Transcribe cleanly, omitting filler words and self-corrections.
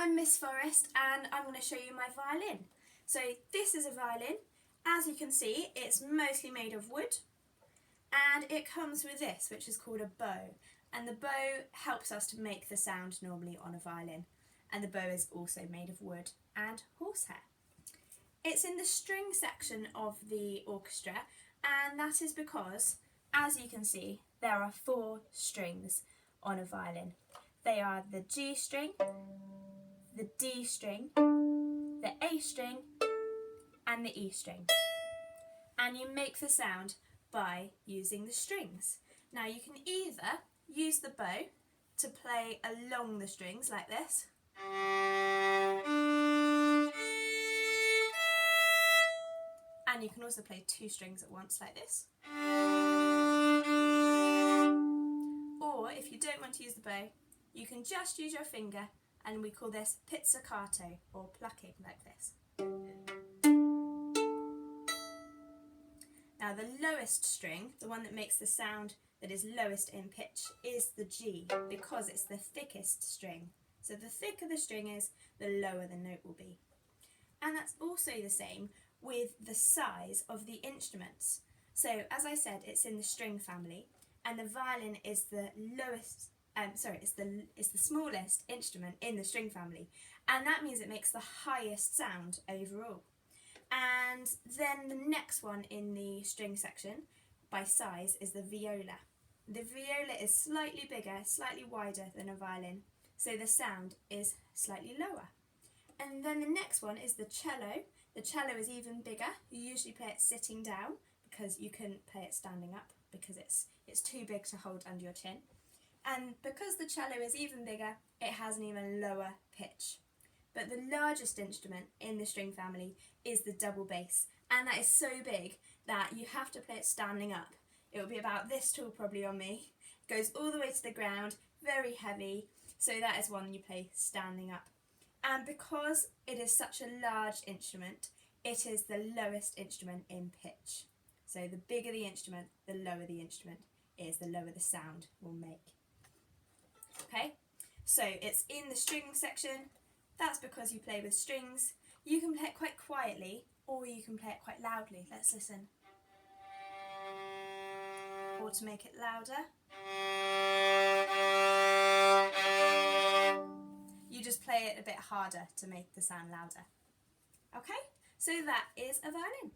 I'm Miss Forrest and I'm going to show you my violin. So this is a violin. As you can see, it's mostly made of wood and it comes with this, which is called a bow. And the bow helps us to make the sound normally on a violin. And the bow is also made of wood and horsehair. It's in the string section of the orchestra, and that is because, as you can see, there are 4 strings on a violin. They are the G string, the D string, the A string and the E string. And you make the sound by using the strings. Now you can either use the bow to play along the strings like this, and you can also play 2 strings at once like this. Or if you don't want to use the bow, you can just use your finger, and we call this pizzicato, or plucking like this. Now the lowest string, the one that makes the sound that is lowest in pitch, is the G, because it's the thickest string. So the thicker the string is, the lower the note will be. And that's also the same with the size of the instruments. So as I said, it's in the string family, and the violin is the lowest, it's the smallest instrument in the string family, and that means it makes the highest sound overall. And then the next one in the string section by size is the viola. The viola is slightly bigger, slightly wider than a violin, so the sound is slightly lower. And then the next one is the cello. The cello is even bigger. You usually play it sitting down because you couldn't play it standing up because it's too big to hold under your chin. And because the cello is even bigger, it has an even lower pitch. But the largest instrument in the string family is the double bass, and that is so big that you have to play it standing up. It will be about this tall probably on me. It goes all the way to the ground, very heavy, so that is one you play standing up. And because it is such a large instrument, it is the lowest instrument in pitch. So the bigger the instrument, the lower the instrument is, the lower the sound will make. Okay, so it's in the string section. That's because you play with strings. You can play it quite quietly, or you can play it quite loudly. Let's listen. Or to make it louder, you just play it a bit harder to make the sound louder. Okay, so that is a violin.